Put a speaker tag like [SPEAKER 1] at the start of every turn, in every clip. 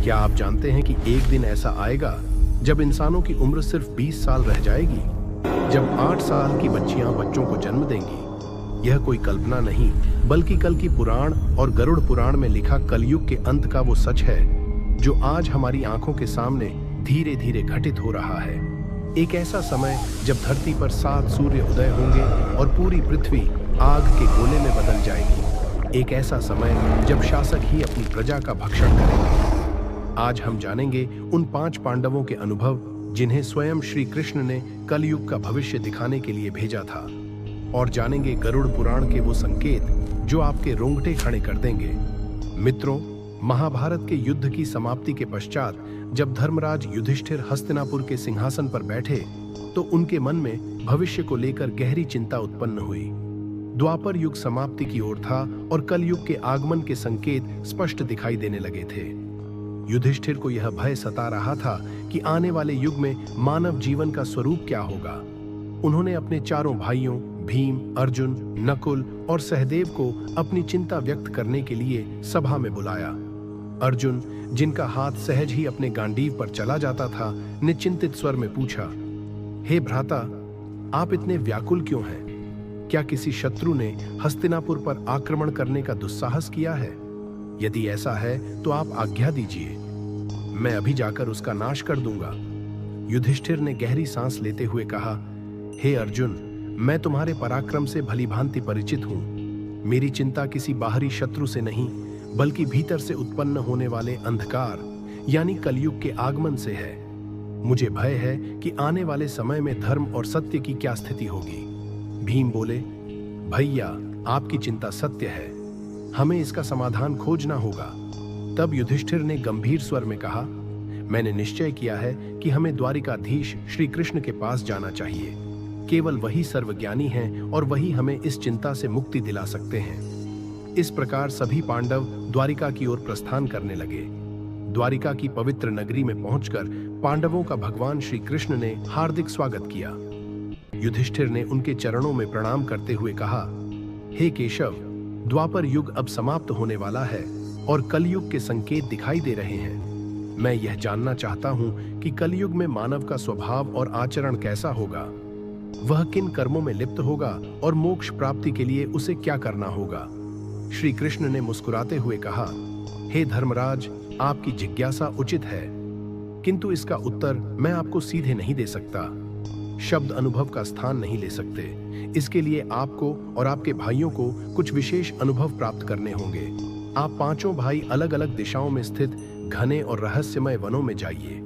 [SPEAKER 1] क्या आप जानते हैं कि एक दिन ऐसा आएगा जब इंसानों की उम्र सिर्फ 20 साल रह जाएगी, जब 8 साल की बच्चियां बच्चों को जन्म देंगी। यह कोई कल्पना नहीं, बल्कि कल की पुराण और गरुड़ पुराण में लिखा कलयुग के अंत का वो सच है जो आज हमारी आंखों के सामने धीरे धीरे घटित हो रहा है। एक ऐसा समय जब धरती पर 7 सूर्य उदय होंगे और पूरी पृथ्वी आग के गोले में बदल जाएगी। एक ऐसा समय जब शासक ही अपनी प्रजा का भक्षण करेंगे। आज हम जानेंगे उन 5 पांडवों के अनुभव जिन्हें स्वयं श्री कृष्ण ने कलयुग का भविष्य दिखाने के लिए भेजा था, और जानेंगे गरुड़ पुराण के वो संकेत जो आपके रोंगटे खड़े कर देंगे। मित्रों, महाभारत के युद्ध की समाप्ति के पश्चात जब धर्मराज युधिष्ठिर हस्तिनापुर के सिंहासन पर बैठे तो उनके मन में भविष्य को लेकर गहरी चिंता उत्पन्न हुई। द्वापर युग समाप्ति की ओर था और कलयुग के आगमन के संकेत स्पष्ट दिखाई देने लगे थे। युधिष्ठिर को यह भय सता रहा था कि आने वाले युग में मानव जीवन का स्वरूप क्या होगा। उन्होंने अपने चारों भाइयों भीम, अर्जुन, नकुल और सहदेव को अपनी चिंता व्यक्त करने के लिए सभा में बुलाया। अर्जुन, जिनका हाथ सहज ही अपने गांडीव पर चला जाता था, ने चिंतित स्वर में पूछा, हे भ्राता, आप इतने व्याकुल क्यों हैं? क्या किसी शत्रु ने हस्तिनापुर पर आक्रमण करने का दुस्साहस किया है? यदि ऐसा है तो आप आज्ञा दीजिए, मैं अभी जाकर उसका नाश कर दूंगा। युधिष्ठिर ने गहरी सांस लेते हुए कहा, हे अर्जुन, मैं तुम्हारे पराक्रम से भलीभांति परिचित हूं। मेरी चिंता किसी बाहरी शत्रु से नहीं, बल्कि भीतर से उत्पन्न होने वाले अंधकार यानी कलयुग के आगमन से है। मुझे भय है कि आने वाले समय में धर्म और सत्य की क्या स्थिति होगी। भीम बोले, भैया, आपकी चिंता सत्य है, हमें इसका समाधान खोजना होगा। तब युधिष्ठिर ने गंभीर स्वर में कहा, मैंने निश्चय किया है कि हमें द्वारिकाधीश श्री कृष्ण के पास जाना चाहिए। केवल वही सर्वज्ञानी हैं और वही हमें इस चिंता से मुक्ति दिला सकते हैं। इस प्रकार सभी पांडव द्वारिका की ओर प्रस्थान करने लगे। द्वारिका की पवित्र नगरी में पहुंचकर पांडवों का भगवान श्री कृष्ण ने हार्दिक स्वागत किया। युधिष्ठिर ने उनके चरणों में प्रणाम करते हुए कहा, हे केशव, द्वापर युग अब समाप्त होने वाला है और कलयुग के संकेत दिखाई दे रहे हैं। मैं यह जानना चाहता हूं कि कलयुग में मानव का स्वभाव और आचरण कैसा होगा, वह किन कर्मों में लिप्त होगा और मोक्ष प्राप्ति के लिए उसे क्या करना होगा। श्री कृष्ण ने मुस्कुराते हुए कहा, हे धर्मराज, आपकी जिज्ञासा उचित है, किंतु इसका उत्तर मैं आपको सीधे नहीं दे सकता। शब्द अनुभव का स्थान नहीं ले सकते। इसके लिए आपको और आपके भाइयों को कुछ विशेष अनुभव प्राप्त करने होंगे। आप पांचों भाई अलग अलग दिशाओं में स्थित घने और रहस्यमय वनों में जाइए।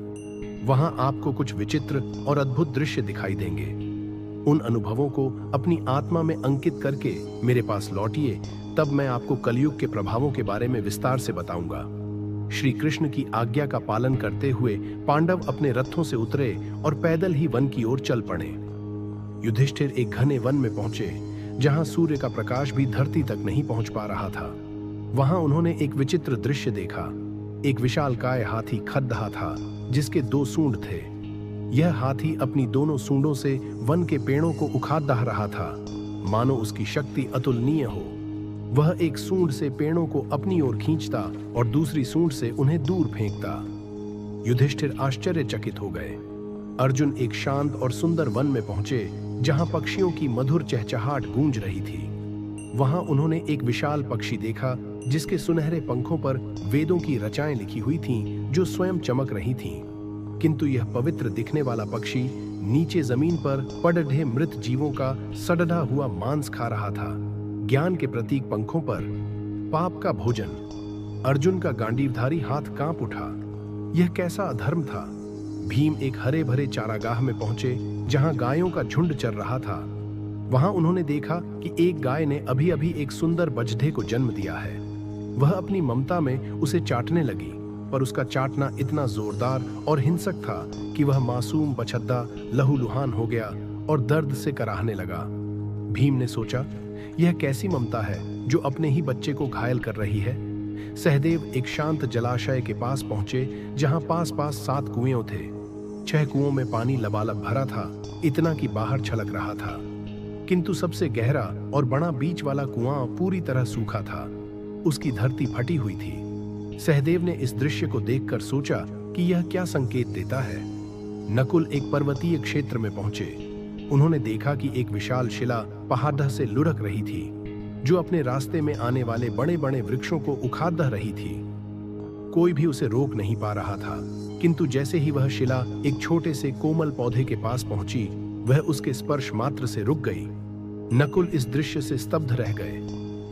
[SPEAKER 1] वहां आपको कुछ विचित्र और अद्भुत दृश्य दिखाई देंगे। उन अनुभवों को अपनी आत्मा में अंकित करके मेरे पास लौटिए, तब मैं आपको कलयुग के प्रभावों के बारे में विस्तार से बताऊंगा। श्री कृष्ण की आज्ञा का पालन करते हुए पांडव अपने रथों से उतरे और पैदल ही वन की ओर चल पड़े। युधिष्ठिर एक घने वन में पहुंचे जहां सूर्य का प्रकाश भी धरती तक नहीं पहुंच पा रहा था। वहां उन्होंने एक विचित्र दृश्य देखा। एक विशालकाय हाथी खद्दहा था जिसके 2 सूंड थे। यह हाथी अपनी दोनों सूंडों से वन के पेड़ों को उखाड़ दहा रहा था, मानो उसकी शक्ति अतुलनीय हो। वह एक सूंड से पेड़ों को अपनी ओर खींचता और दूसरी सूंड से उन्हें दूर फेंकता। युधिष्ठिर आश्चर्यचकित हो गए। अर्जुन एक शांत और सुंदर वन में पहुंचे जहां पक्षियों की मधुर चहचहाट गूंज रही थी। वहां उन्होंने एक विशाल पक्षी देखा जिसके सुनहरे पंखों पर वेदों की रचाएं लिखी हुई थीं जो स्वयं चमक रही थीं। किंतु यह पवित्र दिखने वाला पक्षी नीचे जमीन पर पड़े मृत जीवों का सड़ता हुआ मांस खा रहा था। ज्ञान के प्रतीक पंखों पर पाप का भोजन। अर्जुन का गांडीवधारी हाथ कांप उठा। यह कैसा अधर्म था। भीम एक हरे भरे चारागाह में पहुंचे जहां गायों का झुंड चर रहा था। वहां उन्होंने देखा कि एक गाय ने अभी अभी एक सुंदर बछड़े को जन्म दिया है। वह अपनी ममता में उसे चाटने लगी, पर उसका चाटना इतना जोरदार और हिंसक था कि वह मासूम बछड़ा लहूलुहान हो गया और दर्द से कराहने लगा। भीम ने सोचा, यह कैसी ममता है जो अपने ही बच्चे को घायल कर रही है। सहदेव एक शांत जलाशय के पास पहुंचे जहां पास 7 कुएं थे। 6 कुओं में पानी लबालब भरा था, इतना कि बाहर छलक रहा था। किंतु सबसे गहरा और बड़ा बीच वाला कुआं पूरी तरह सूखा था। उसकी धरती फटी हुई थी। सहदेव ने इस दृश्य को देखकर सोचा कि यह क्या संकेत देता है। नकुल एक पर्वतीय क्षेत्र में पहुंचे। उन्होंने देखा कि एक विशाल शिला पहाड़ से लुढ़क रही थी, जो अपने रास्ते में आने वाले बड़े बड़े वृक्षों को उखाड़ रही थी। कोई भी उसे रोक नहीं पा रहा था, किंतु जैसे ही वह शिला एक छोटे से कोमल पौधे के पास पहुंची, वह उसके स्पर्श मात्र से रुक गई। नकुल इस दृश्य से स्तब्ध रह गए।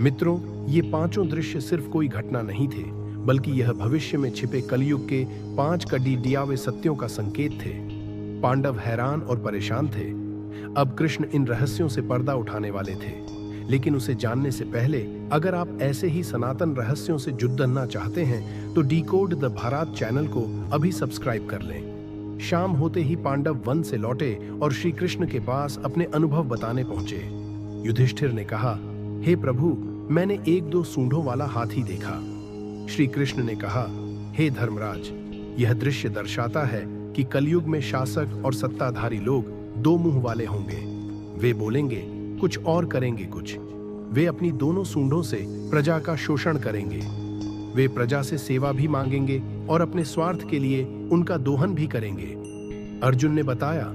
[SPEAKER 1] मित्रों, ये पांचों दृश्य सिर्फ कोई घटना नहीं थे, बल्कि यह भविष्य में छिपे कलयुग के 5 कड़ियावे सत्यों का संकेत थे। पांडव हैरान और परेशान थे। अब कृष्ण इन रहस्यों से पर्दा उठाने वाले थे, लेकिन उसे जानने से पहले अगर आप ऐसे ही सनातन रहस्यों से जुड़ना चाहते हैं तो डिकोड द भारत चैनल को अभी सब्सक्राइब कर लें। शाम होते ही पांडव वन से लौटे और श्री कृष्ण के पास अपने अनुभव बताने पहुंचे। युधिष्ठिर ने कहा, हे प्रभु, मैंने 1-2 सूंडों वाला हाथी देखा। श्री कृष्ण ने कहा, हे धर्मराज, यह दृश्य दर्शाता है कि कलयुग में शासक और सत्ताधारी लोग 2 मुंह वाले होंगे। वे बोलेंगे कुछ और करेंगे कुछ। वे अपनी दोनों सूंडों से प्रजा का शोषण करेंगे। वे प्रजा से सेवा भी मांगेंगे और अपने स्वार्थ के लिए उनका दोहन भी करेंगे। अर्जुन ने बताया,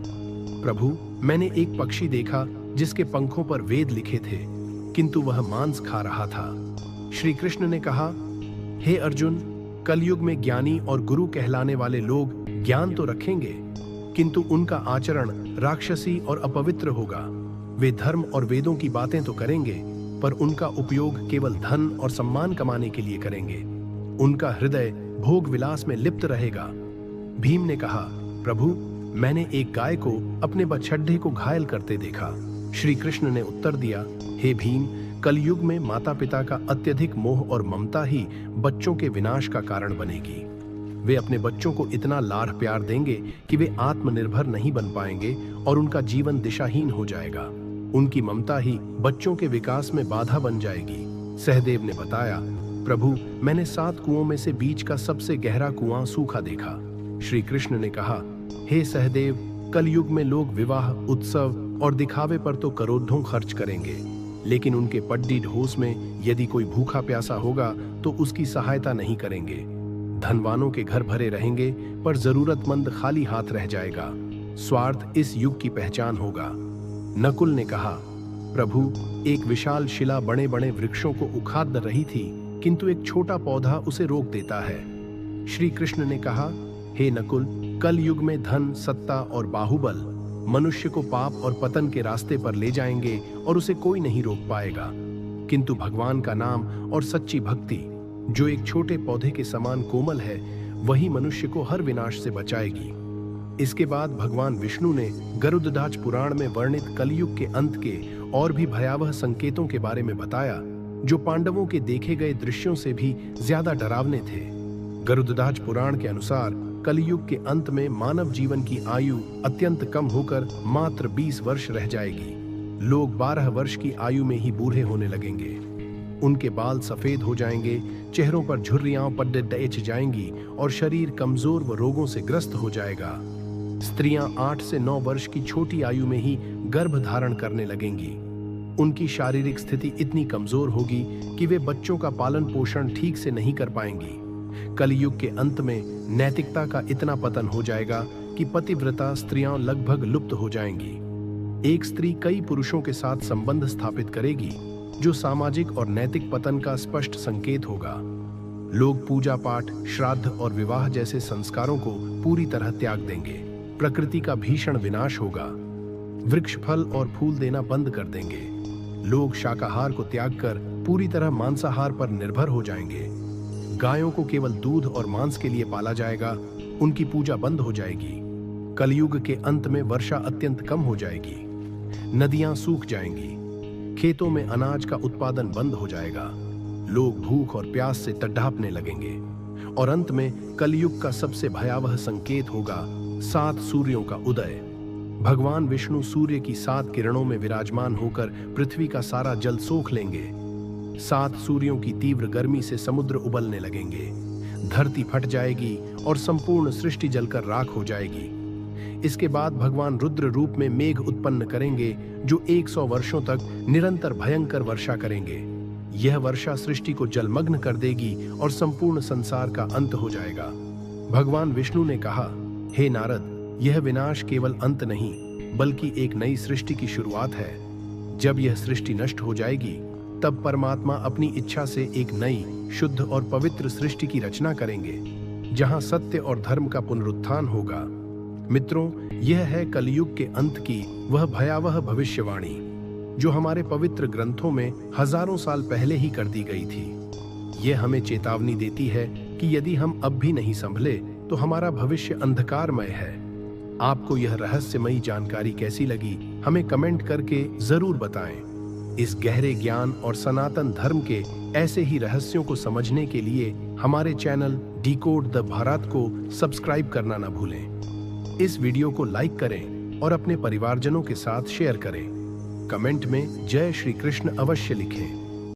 [SPEAKER 1] प्रभु, मैंने एक पक्षी देखा जिसके पंखों पर वेद लिखे थे, किंतु वह मांस खा रहा था। श्री कृष्ण ने कहा, हे अर्जुन, कलयुग में ज्ञानी और गुरु कहलाने वाले लोग ज्ञान तो रखेंगे, किंतु उनका आचरण राक्षसी और अपवित्र होगा। वे धर्म और वेदों की बातें तो करेंगे, पर उनका उपयोग केवल धन और सम्मान कमाने के लिए करेंगे। उनका हृदय भोग विलास में लिप्त रहेगा। भीम ने कहा, प्रभु, मैंने एक गाय को अपने बछड़े को घायल करते देखा। श्री कृष्ण ने उत्तर दिया, हे भीम, कलयुग में माता पिता का अत्यधिक मोह और ममता ही बच्चों के विनाश का कारण बनेगी। वे अपने बच्चों को इतना लाड़ प्यार देंगे कि वे आत्मनिर्भर नहीं बन पाएंगे और उनका जीवन दिशाहीन हो जाएगा। उनकी ममता ही बच्चों के विकास में बाधा बन जाएगी। सहदेव ने बताया, प्रभु, मैंने 7 कुओं में से बीच का सबसे गहरा कुआं सूखा देखा। श्री कृष्ण ने कहा, हे सहदेव, कलयुग में लोग विवाह, उत्सव और दिखावे पर तो करोड़ों खर्च करेंगे, लेकिन उनके पड्डी ढोस में यदि कोई भूखा प्यासा होगा तो उसकी सहायता नहीं करेंगे। धनवानों के घर भरे रहेंगे, पर जरूरतमंद खाली हाथ रह जाएगा। स्वार्थ इस युग की पहचान होगा। नकुल ने कहा, प्रभु, एक विशाल शिला बड़े बड़े वृक्षों को उखाड़ रही थी, किंतु एक छोटा पौधा उसे रोक देता है। श्री कृष्ण ने कहा, हे नकुल, कल युग में धन, सत्ता और बाहुबल मनुष्य को पाप और पतन के रास्ते पर ले जाएंगे और उसे कोई नहीं रोक पाएगा, किंतु भगवान का नाम और सच्ची भक्ति, जो एक छोटे पौधे के समान कोमल है, वही मनुष्य को हर विनाश से बचाएगी। इसके बाद भगवान विष्णु ने गरुड़ध्वज पुराण में वर्णित कलयुग के अंत के और भी भयावह संकेतों के बारे में बताया, जो पांडवों के देखे गए दृश्यों से भी ज्यादा डरावने थे। गरुड़ध्वज पुराण के अनुसार कलयुग के अंत में मानव जीवन की आयु अत्यंत कम होकर मात्र 20 वर्ष रह जाएगी। लोग 12 वर्ष की आयु में ही बूढ़े होने लगेंगे। उनके बाल सफेद हो जाएंगे, चेहरों पर झुर्रियां पड्डे डच जाएंगी और शरीर कमजोर व रोगों से ग्रस्त हो जाएगा। स्त्रियां 8 से 9 वर्ष की छोटी आयु में ही गर्भ धारण करने लगेंगी। उनकी शारीरिक स्थिति इतनी कमजोर होगी कि वे बच्चों का पालन पोषण ठीक से नहीं कर पाएंगी। कलयुग के अंत में नैतिकता का इतना पतन हो जाएगा कि पतिव्रता स्त्रियां लगभग लुप्त हो जाएंगी। एक स्त्री कई पुरुषों के साथ संबंध स्थापित करेगी, जो सामाजिक और नैतिक पतन का स्पष्ट संकेत होगा। लोग पूजा पाठ, श्राद्ध और विवाह जैसे संस्कारों को पूरी तरह त्याग देंगे। प्रकृति का भीषण विनाश होगा। वृक्ष फल और फूल देना बंद कर देंगे। लोग शाकाहार को त्याग कर पूरी तरह मांसाहार पर निर्भर हो जाएंगे। गायों को केवल दूध और मांस के लिए पाला जाएगा। उनकी पूजा बंद हो जाएगी। कलयुग के अंत में वर्षा अत्यंत कम हो जाएगी। नदियां सूख जाएंगी। खेतों में अनाज का उत्पादन बंद हो जाएगा। लोग भूख और प्यास से तड़पाने लगेंगे। और अंत में कलयुग का सबसे भयावह संकेत होगा 7 सूर्यों का उदय। भगवान विष्णु सूर्य की 7 किरणों में विराजमान होकर पृथ्वी का सारा जल सोख लेंगे। 7 सूर्यों की तीव्र गर्मी से समुद्र उबलने लगेंगे। धरती फट जाएगी और संपूर्ण सृष्टि जलकर राख हो जाएगी। इसके बाद भगवान रुद्र रूप में मेघ उत्पन्न करेंगे, जो 100 वर्षों तक निरंतर भयंकर वर्षा करेंगे। यह वर्षा सृष्टि को जलमग्न कर देगी और संपूर्ण संसार का अंत हो जाएगा। भगवान विष्णु ने कहा, हे नारद, यह विनाश केवल अंत नहीं बल्कि एक नई सृष्टि की शुरुआत है। जब यह सृष्टि नष्ट हो जाएगी तब परमात्मा अपनी इच्छा से एक नई, शुद्ध और पवित्र सृष्टि की रचना करेंगे, जहां सत्य और धर्म का पुनरुत्थान होगा। मित्रों, यह है कलयुग के अंत की वह भयावह भविष्यवाणी जो हमारे पवित्र ग्रंथों में हजारों साल पहले ही कर दी गई थी। यह हमें चेतावनी देती है कि यदि हम अब भी नहीं संभले तो हमारा भविष्य अंधकारमय है। आपको यह रहस्यमयी जानकारी कैसी लगी, हमें कमेंट करके जरूर बताएं। इस गहरे ज्ञान और सनातन धर्म के ऐसे ही रहस्यों को समझने के लिए हमारे चैनल डिकोड द भारत को सब्सक्राइब करना न भूलें। इस वीडियो को लाइक करें और अपने परिवारजनों के साथ शेयर करें। कमेंट में जय श्री कृष्ण अवश्य लिखें।